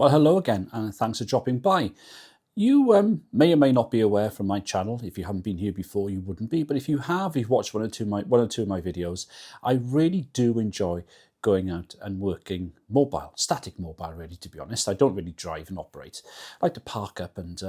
Well, hello again, and thanks for dropping by. You may or may not be aware from my channel. If you haven't been here before, you wouldn't be. But if you have, you've watched one or two of my videos. I really do enjoy going out and working mobile, static mobile, really. To be honest, I don't really drive and operate. I like to park up and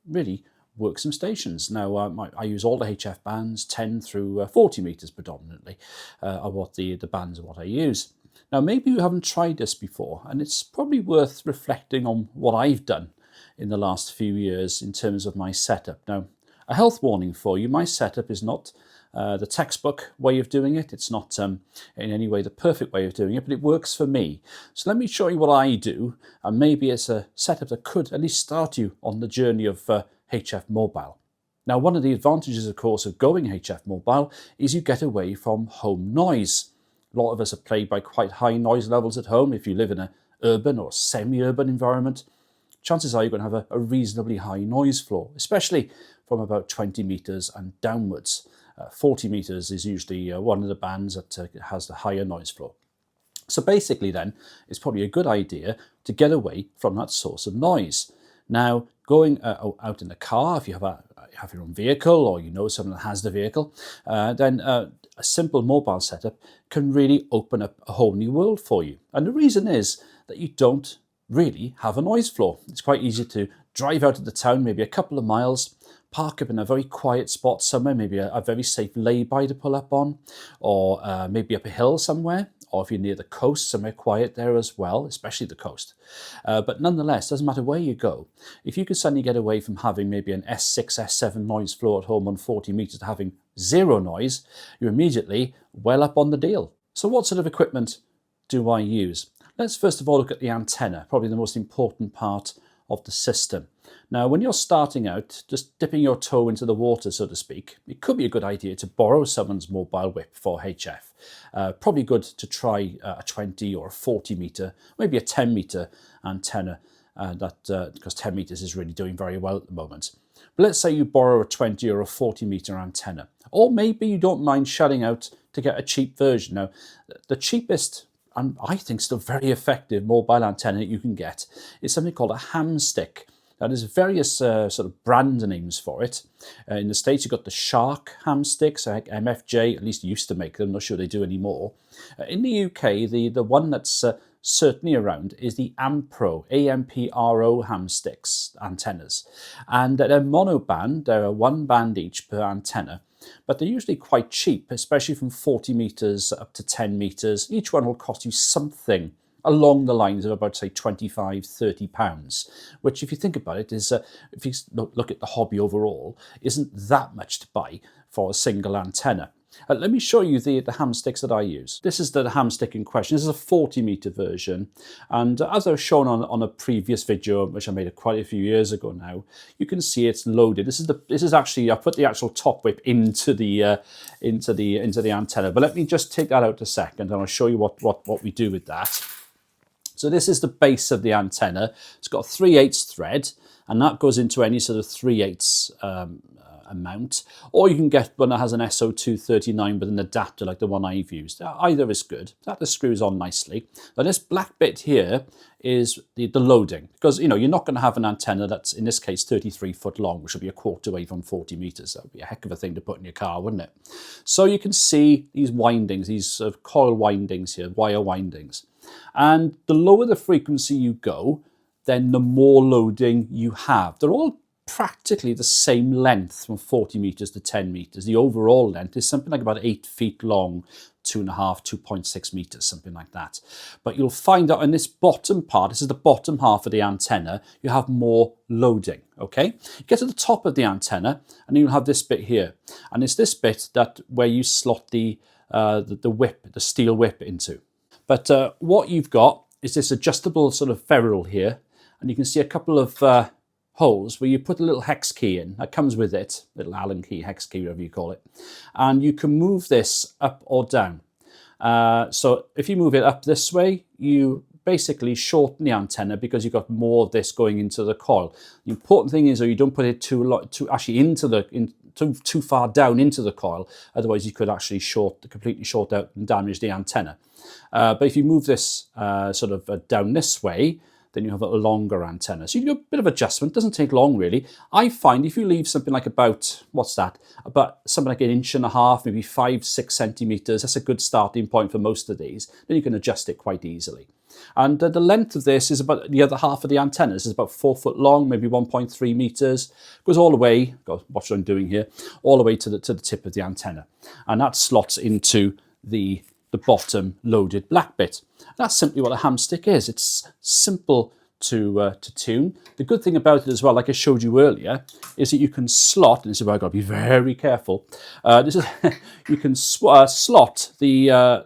really work some stations. Now, I use all the HF bands, 10 through 40 meters predominantly, are what the bands are what I use. Now, maybe you haven't tried this before, and it's probably worth reflecting on what I've done in the last few years in terms of my setup. Now, a health warning for you, my setup is not the textbook way of doing it. It's not in any way the perfect way of doing it, but it works for me. So let me show you what I do, and maybe it's a setup that could at least start you on the journey of HF Mobile. Now, one of the advantages, of course, of going HF Mobile is you get away from home noise. A lot of us are plagued by quite high noise levels at home. If you live in an urban or semi-urban environment, chances are you're going to have a reasonably high noise floor, especially from about 20 meters and downwards. 40 meters is usually one of the bands that has the higher noise floor. So basically then, it's probably a good idea to get away from that source of noise. Now, going out in the car, if you have your own vehicle or you know someone that has the vehicle, then a simple mobile setup can really open up a whole new world for you. And the reason is that you don't really have a noise floor. It's quite easy to drive out of the town, maybe a couple of miles, park up in a very quiet spot somewhere, maybe a very safe lay-by to pull up on, or maybe up a hill somewhere, or if you're near the coast, somewhere quiet there as well, especially the coast. But nonetheless, doesn't matter where you go. If you could suddenly get away from having maybe an S6, S7 noise floor at home on 40 meters to having zero noise, you're immediately well up on the deal. So what sort of equipment do I use? Let's first of all look at the antenna, probably the most important part of the system. Now, when you're starting out, just dipping your toe into the water, so to speak, it could be a good idea to borrow someone's mobile whip for HF. Probably good to try a 20 or a 40 meter, maybe a 10 meter antenna, because 10 meters is really doing very well at the moment. But let's say you borrow a 20 or a 40 meter antenna, or maybe you don't mind shelling out to get a cheap version. Now, the cheapest and I think still very effective mobile antenna you can get is something called a ham stick. Now, there's various sort of brand names for it. In the States, you've got the Shark ham sticks, like MFJ, at least used to make them, not sure they do anymore. In the UK, the one that's certainly around is the Ampro, A-M-P-R-O ham sticks antennas. And they're monoband, they're one band each per antenna. But they're usually quite cheap, especially from 40 meters up to 10 meters. Each one will cost you something along the lines of about, say, 25, 30 pounds, which, if you think about it, is, if you look at the hobby overall, isn't that much to buy for a single antenna. Let me show you the ham sticks that I use. This is the ham stick in question. This is a 40 meter version. And as I was shown on a previous video, which I made quite a few years ago now, you can see it's loaded. This is actually, I put the actual top whip into the antenna. But let me just take that out a second and I'll show you what we do with that. So this is the base of the antenna. It's got a 3/8 thread, and that goes into any sort of 3/8 amount, or you can get one that has an SO239 with an adapter like the one I've used. Either is good. That screws on nicely. Now this black bit here is the loading, because you're not going to have an antenna that's, in this case, 33 foot long, which will be a quarter wave on 40 meters. That would be a heck of a thing to put in your car, wouldn't it? So you can see these windings, these sort of coil windings here, wire windings. And the lower the frequency you go, then the more loading you have. They're all practically the same length from 40 meters to 10 meters. The overall length is something like about 8 feet long, 2.5, 2.6 meters, something like that. But you'll find that in this bottom part, this is the bottom half of the antenna, you have more loading, okay? You get to the top of the antenna and you'll have this bit here. And it's this bit where you slot the whip, the steel whip into. But what you've got is this adjustable sort of ferrule here. And you can see a couple of holes where you put a little hex key in that comes with it, little Allen key, hex key, whatever you call it, and you can move this up or down. So if you move it up this way, you basically shorten the antenna because you've got more of this going into the coil. The important thing is that you don't put it too far down into the coil, otherwise you could actually completely short out and damage the antenna. But if you move this down this way, then you have a longer antenna. So you do a bit of adjustment. It doesn't take long, really. I find if you leave something like about, what's that? About something like 1.5 inches, maybe 5-6 centimeters. That's a good starting point for most of these. Then you can adjust it quite easily. And the length of this is about the other half of the antenna. This is about 4 foot long, maybe 1.3 meters. Goes all the way, watch what I'm doing here, all the way to the tip of the antenna. And that slots into the bottom loaded black bit. That's simply what a ham stick is. It's simple to tune. The good thing about it as well, like I showed you earlier, is that you can slot, and this is where I've got to be very careful, you can slot the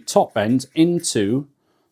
top end into,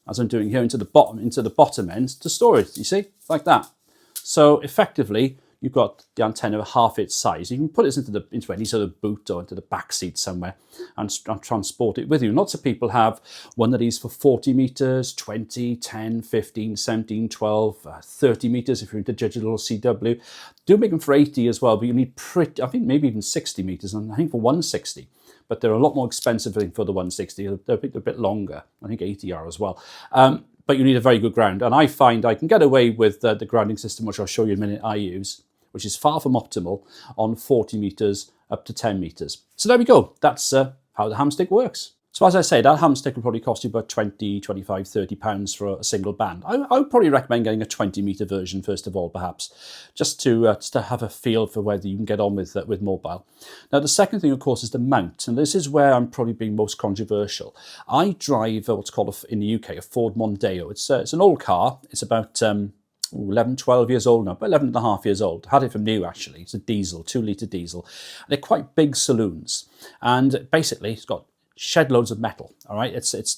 as I'm doing here, into the bottom end to store it, you see, like that. So effectively, you've got the antenna half its size. You can put this into any sort of boot or into the back seat somewhere and transport it with you. Lots of people have one of these for 40 meters, 20, 10, 15, 17, 12, 30 meters if you're into digital CW. Do make them for 80 as well, but you need I think maybe even 60 meters, and I think for 160. But they're a lot more expensive for the 160. They're a bit longer. I think 80 are as well. But you need a very good ground. And I find I can get away with the grounding system, which I'll show you in a minute, I use, which is far from optimal, on 40 meters up to 10 meters. So there we go. That's how the ham stick works. So as I say, that ham stick will probably cost you about 20, 25, 30 pounds for a single band. I would probably recommend getting a 20 meter version first of all, perhaps, just to have a feel for whether you can get on with mobile. Now, the second thing, of course, is the mount. And this is where I'm probably being most controversial. I drive what's called, in the UK, a Ford Mondeo. It's an old car. It's about 11, 12 years old now, about 11 and a half years old. Had it from new, actually. It's a diesel, 2-litre diesel. They're quite big saloons. And basically, it's got shed loads of metal. All right, it's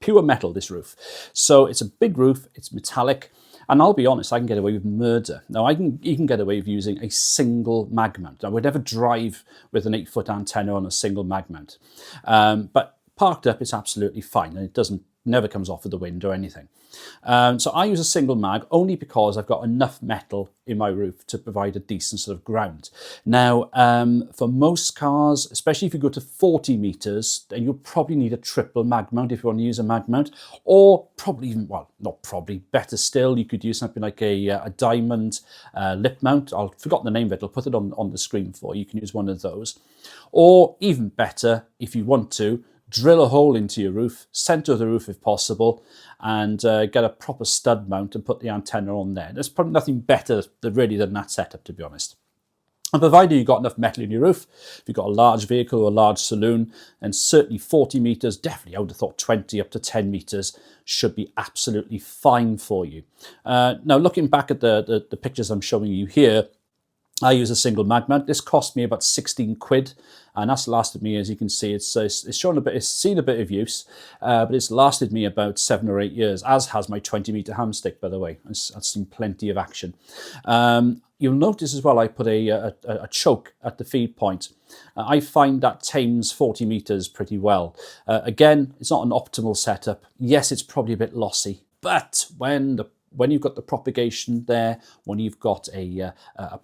pure metal, this roof. So it's a big roof. It's metallic, and I'll be honest, I can get away with murder. Now you can get away with using a single mag mount. I would never drive with an 8-foot antenna on a single mag mount, but parked up, it's absolutely fine, and it never comes off with the wind or anything. So I use a single mag only because I've got enough metal in my roof to provide a decent sort of ground. Now, for most cars, especially if you go to 40 meters, then you'll probably need a triple mag mount if you want to use a mag mount, or probably even, well, not probably, better still, you could use something like a diamond lip mount. I've forgotten the name of it. I'll put it on the screen for you. You can use one of those. Or even better, if you want to, drill a hole into your roof, center of the roof if possible, and get a proper stud mount and put the antenna on there. There's probably nothing better than that setup, to be honest. And provided you've got enough metal in your roof, if you've got a large vehicle or a large saloon, then certainly 40 meters, definitely I would have thought 20 up to 10 meters should be absolutely fine for you. Now, looking back at the pictures I'm showing you here, I use a single mag mount. This cost me about 16 quid, and that's lasted me, as you can see, it's shown a bit, it's seen a bit of use, but it's lasted me about 7 or 8 years, as has my 20 meter ham stick, by the way. I've seen plenty of action. You'll notice as well, I put a choke at the feed point. I find that tames 40 meters pretty well. Again, it's not an optimal setup. Yes, it's probably a bit lossy, but when you've got the propagation there, when you've got a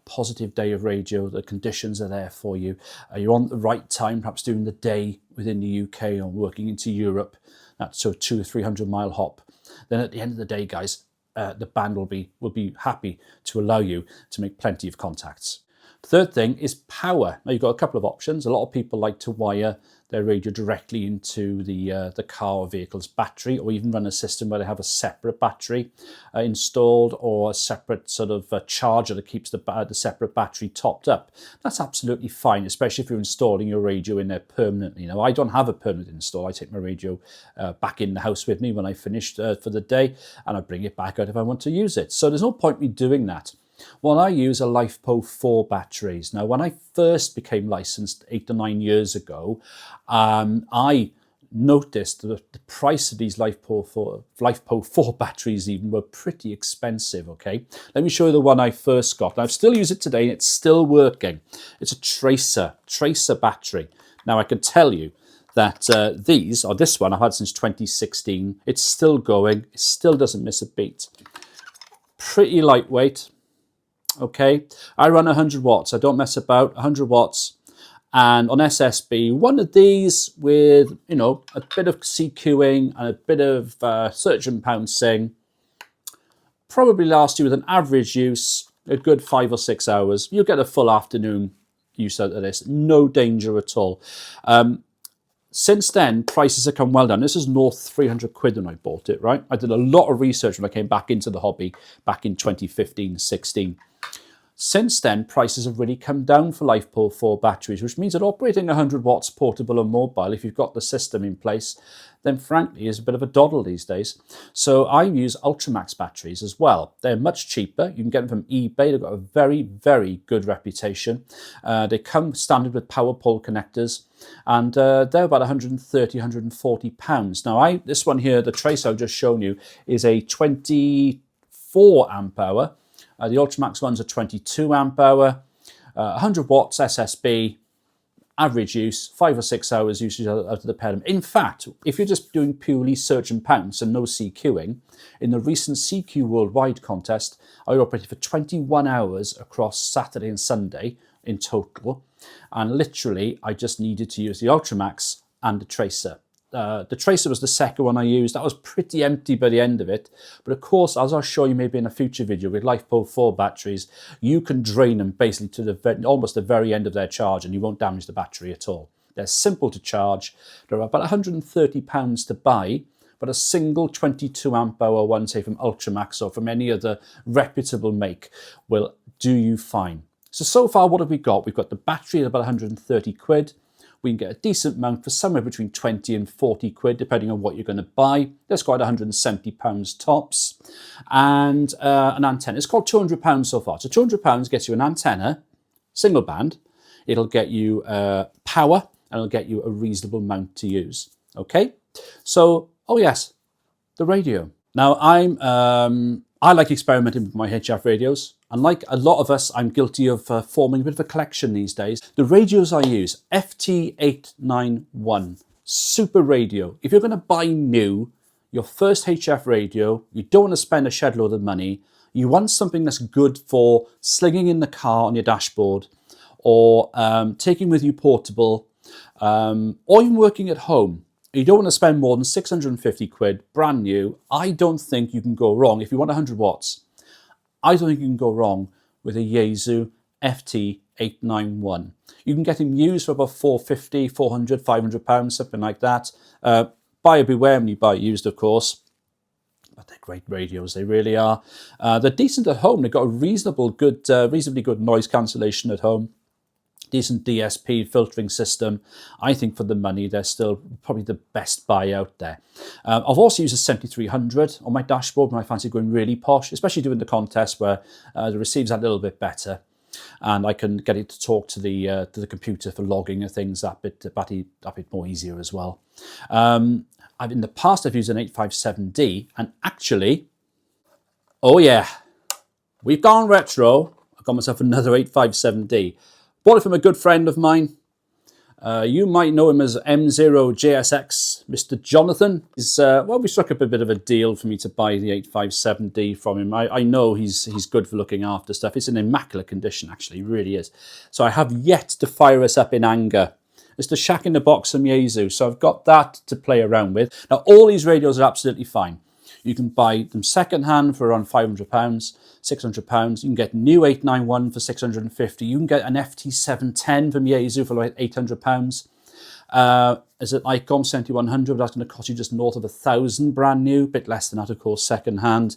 positive day of radio, the conditions are there for you, you're on at the right time, perhaps during the day within the UK or working into Europe, that's a 200 or 300 mile hop, then at the end of the day, guys, the band will be happy to allow you to make plenty of contacts. The third thing is power. Now, you've got a couple of options. A lot of people like to wire their radio directly into the car or vehicle's battery, or even run a system where they have a separate battery installed, or a separate sort of charger that keeps the separate battery topped up. That's absolutely fine, especially if you're installing your radio in there permanently. Now, I don't have a permanent install. I take my radio back in the house with me when I finished for the day, and I bring it back out if I want to use it. So there's no point me doing that. Well, I use a LifePo 4 batteries. Now, when I first became licensed 8 to 9 years ago, I noticed that the price of these LifePo 4 batteries even were pretty expensive, okay? Let me show you the one I first got. Now, I've still used it today, and it's still working. It's a Tracer battery. Now, I can tell you that this one I've had since 2016. It's still going. It still doesn't miss a beat. Pretty lightweight. Okay, I run 100 watts. I don't mess about. 100 watts, and on SSB, one of these with a bit of CQing and a bit of search and pouncing, probably last you with an average use a good 5 or 6 hours. You'll get a full afternoon use out of this. No danger at all. Since then, prices have come well down. This is north 300 quid when I bought it, right? I did a lot of research when I came back into the hobby back in 2015-16. Since then, prices have really come down for LifePo 4 batteries, which means that operating 100 watts portable or mobile, if you've got the system in place, then frankly is a bit of a doddle these days. So I use Ultramax batteries as well. They're much cheaper. You can get them from eBay. They've got a very, very good reputation. They come standard with power pole connectors, and they're about 130, 140 pounds. Now, this one here, the trace I've just shown you, is a 24 amp hour. The Ultramax one's a 22 amp hour, 100 watts SSB, average use, 5 or 6 hours usage out of the pedal. In fact, if you're just doing purely search and pounce and no CQing, in the recent CQ Worldwide contest, I operated for 21 hours across Saturday and Sunday in total. And literally, I just needed to use the Ultramax and the Tracer. The Tracer was the second one I used. That was pretty empty by the end of it. But of course, as I'll show you maybe in a future video with LifePo 4 batteries, you can drain them basically to almost the very end of their charge and you won't damage the battery at all. They're simple to charge. They're about £130 to buy, but a single 22 amp hour one, say from Ultramax or from any other reputable make, will do you fine. So far, what have we got? We've got the battery at about 130 quid. We can get a decent mount for somewhere between 20 and 40 quid, depending on what you're going to buy. That's quite £170 tops. And an antenna. It's called £200 so far. So £200 gets you an antenna, single band. It'll get you power, and it'll get you a reasonable mount to use. Okay? So, oh yes, the radio. Now, I like experimenting with my HF radios. And like a lot of us, I'm guilty of forming a bit of a collection these days. The radios I use, FT891, super radio. If you're going to buy new, your first HF radio, you don't want to spend a shed load of money. You want something that's good for slinging in the car on your dashboard, or taking with you portable, or even working at home. You don't want to spend more than 650 quid, brand new. I don't think you can go wrong if you want 100 watts. I don't think you can go wrong with a Yaesu FT891. You can get them used for about 450, 400, 500 pounds, something like that. Buyer beware when you buy used, of course. But they're great radios, they really are. They're decent at home. They've got a reasonably good noise cancellation at home. Decent DSP filtering system. I think for the money, they're still probably the best buy out there. I've also used a 7300 on my dashboard when I fancy going really posh, especially doing the contest where the receiver's a little bit better, and I can get it to talk to the computer for logging and things that bit more easier as well. In the past I've used an 857D, and actually, oh yeah, we've gone retro. I've got myself another 857D. Bought it from a good friend of mine. You might know him as M0JSX, Mr. Jonathan. We struck up a bit of a deal for me to buy the 857D from him. I know he's good for looking after stuff. It's in immaculate condition, actually, it really is. So I have yet to fire us up in anger. It's the Shack in the Box from Yaesu, so I've got that to play around with. Now, all these radios are absolutely fine. You can buy them second-hand for around £500, £600. You can get new 891 for £650. You can get an FT710 from Yaesu for like £800. Is it ICOM 7100? That's going to cost you just north of £1,000 brand new. A bit less than that, of course, second-hand.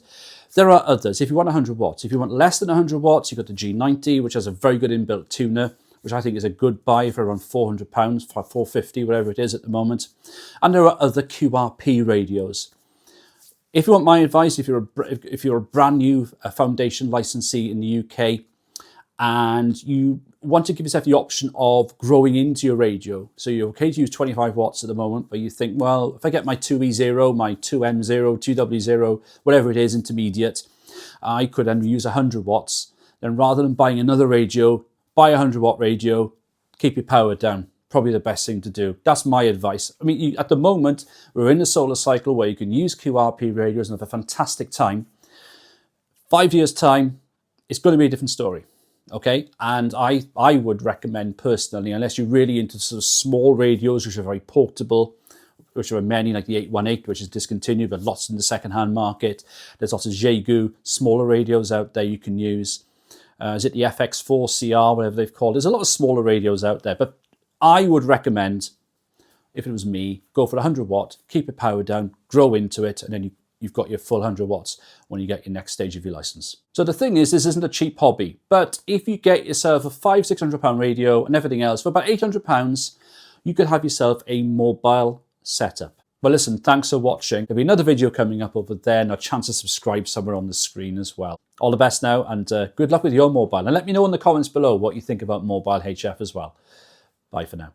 There are others. If you want 100 watts. If you want less than 100 watts, you've got the G90, which has a very good inbuilt tuner, which I think is a good buy for around £400, £450, whatever it is at the moment. And there are other QRP radios. If you want my advice, if you're a brand new foundation licensee in the UK and you want to give yourself the option of growing into your radio, so you're okay to use 25 watts at the moment, but you think, well, if I get my 2E0, my 2M0, 2W0, whatever it is, intermediate, I could then use 100 watts. Then rather than buying another radio, buy a 100 watt radio, keep your power down. Probably the best thing to do. That's my advice. I mean, at the moment, we're in the solar cycle where you can use QRP radios and have a fantastic time. 5 years' time, it's going to be a different story, okay? And I would recommend personally, unless you're really into sort of small radios, which are very portable, which are many, like the 818, which is discontinued, but lots in the second-hand market. There's lots of Xiegu, smaller radios out there you can use. Is it the FX4CR, whatever they've called? There's a lot of smaller radios out there, but I would recommend, if it was me, go for 100 watt, keep it powered down, grow into it, and then you've got your full 100 watts when you get your next stage of your license. So the thing is, this isn't a cheap hobby, but if you get yourself a £500-600 radio and everything else for about £800, you could have yourself a mobile setup. Well, listen, thanks for watching. There'll be another video coming up over there and a chance to subscribe somewhere on the screen as well. All the best now, and good luck with your mobile. And let me know in the comments below what you think about mobile HF as well. Bye for now.